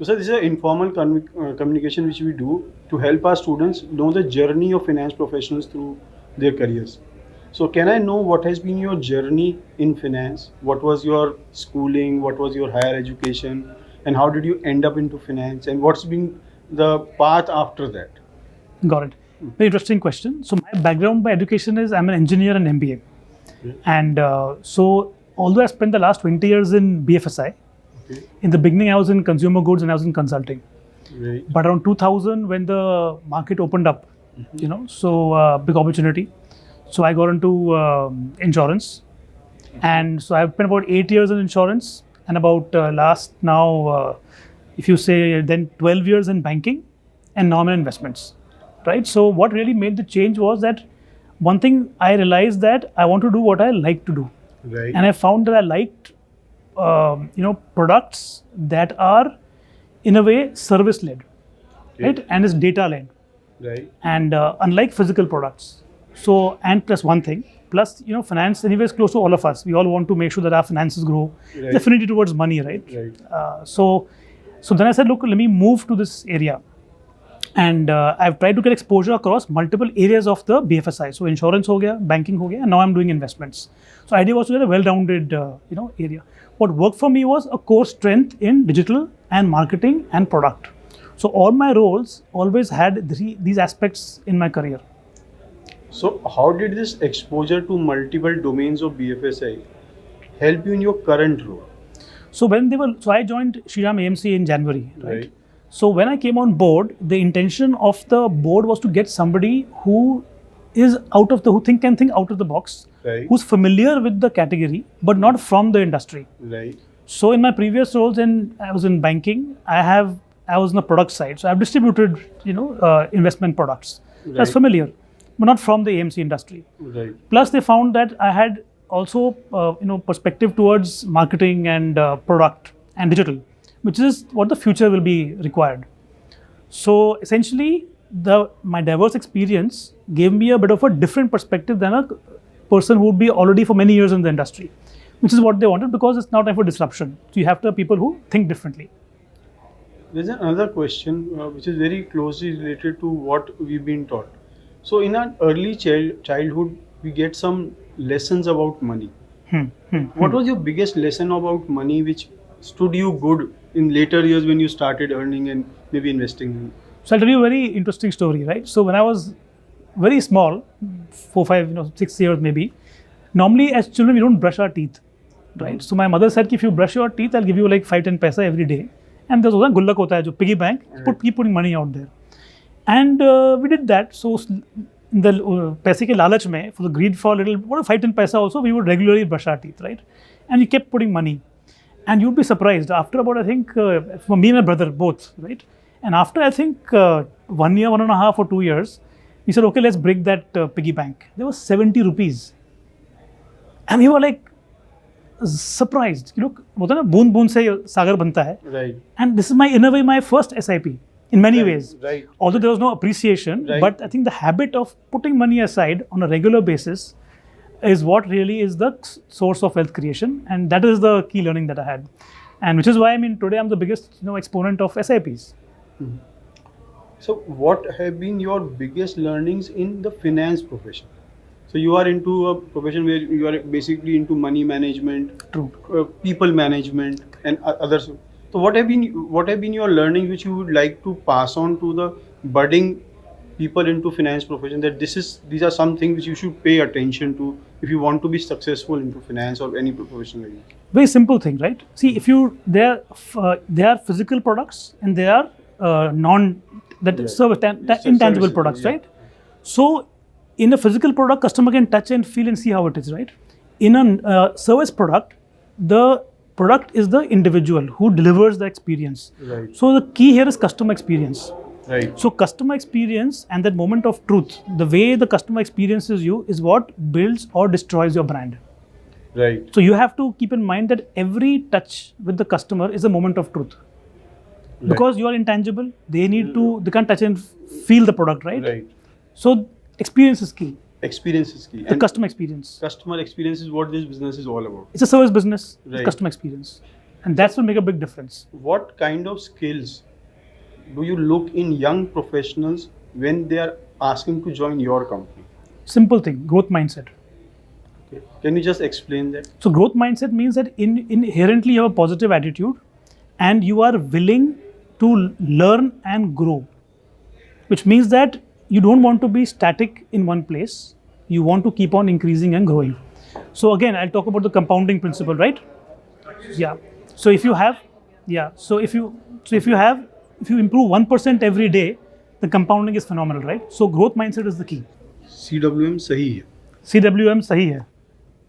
So this is an informal communication which we do to help our students know the journey of finance professionals through their careers. So can I know what has been your journey in finance? What was your schooling? What was your higher education? And how did you end up into finance? And what's been the path after that? Got it. Very interesting question. So my background by education is I'm an engineer and MBA. Okay. And so although I spent the last 20 years in BFSI, Okay. in the beginning I was in consumer goods and I was in consulting. Right. But around 2000 when the market opened up, so big opportunity. So I got into insurance. And so I've spent about 8 years in insurance and about last now, if you say then 12 years in banking and now I'm in investments, right? So what really made the change was that one thing I realized that I want to do what I like to do. Right. And I found that I liked, products that are in a way service-led, right? And is data-led. Right. And unlike physical products. So, and plus one thing, plus, finance anyway is close to all of us. We all want to make sure that our finances grow. Right. Definitely towards money, right? Right. So then I said, look, let me move to this area. And I've tried to get exposure across multiple areas of the BFSI. So insurance ho gaya, banking ho gaya, and now I'm doing investments. So idea was to get a well-rounded, area. What worked for me was a core strength in digital and marketing and product. So all my roles always had these aspects in my career. So how did this exposure to multiple domains of BFSI help you in your current role? So I joined Shriram AMC in January, right? Right. So when I came on board, the intention of the board was to get somebody who can think out of the box, Right. who's familiar with the category, but not from the industry. Right. So in my previous roles, I was in banking, I was on the product side. So I've distributed, investment products. That's Right. familiar, but not from the AMC industry. Right. Plus, they found that I had also, perspective towards marketing and product and digital, which is what the future will be required. So essentially, my diverse experience gave me a bit of a different perspective than a person who would be already for many years in the industry, which is what they wanted because it's now time for disruption. So you have to have people who think differently. There's another question which is very closely related to what we've been taught. So in our early childhood, we get some lessons about money. What was your biggest lesson about money which stood you good in later years when you started earning and maybe investing? So I'll tell you a very interesting story, right? So when I was very small, 4, 5, 6 years maybe, normally as children we don't brush our teeth, right? So my mother said, if you brush your teeth, I'll give you like 5-10 paisa every day. And there's also gullak hota hai, jo piggy bank, keep putting money out there. And we did that. So in the paise ke lalach mein, for the greed for a little, 5-10 paisa also, we would regularly brush our teeth, right? And you kept putting money. And you'd be surprised after about, I think, for me and my brother both, right? And after I think 1 year, 1.5 or 2 years, we said, okay, let's break that piggy bank. There was 70 rupees. And we were like surprised. Look, boon boon se sagar banta hai. Right. And this is in a way, my first SIP in many ways. Right. Although there was no appreciation, Right. but I think the habit of putting money aside on a regular basis is what really is the source of wealth creation. And that is the key learning that I had. And which is why, today I'm the biggest exponent of SIPs. So what have been your biggest learnings in the finance profession? So you are into a profession where you are basically into money management, True. People management, and others. So what have been your learnings which you would like to pass on to the budding people into finance profession, that these are some things which you should pay attention to if you want to be successful into finance or any profession like that? Very simple thing, right? See, there are physical products and there are intangible Services, products, yeah. right? So in a physical product, customer can touch and feel and see how it is, right? In a service product, the product is the individual who delivers the experience. Right. So the key here is customer experience. Right. So customer experience and that moment of truth, the way the customer experiences you is what builds or destroys your brand. Right. So you have to keep in mind that every touch with the customer is a moment of truth. Right. Because you are intangible, they can't touch and feel the product, right? Right. So experience is key. Experience is key. The customer experience. Customer experience is what this business is all about. It's a service business, Right. customer experience. and that's will make a big difference. What kind of skills do you look in young professionals when they are asking to join your company? Simple thing, growth mindset. Okay. Can you just explain that? So growth mindset means that inherently you have a positive attitude and you are willing to learn and grow, which means that you don't want to be static in one place. You want to keep on increasing and growing. So again, I'll talk about the compounding principle, right? Yeah. So if you have, yeah. So if you improve 1% every day, the compounding is phenomenal, right? So growth mindset is the key. CWM सही है. CWM सही है.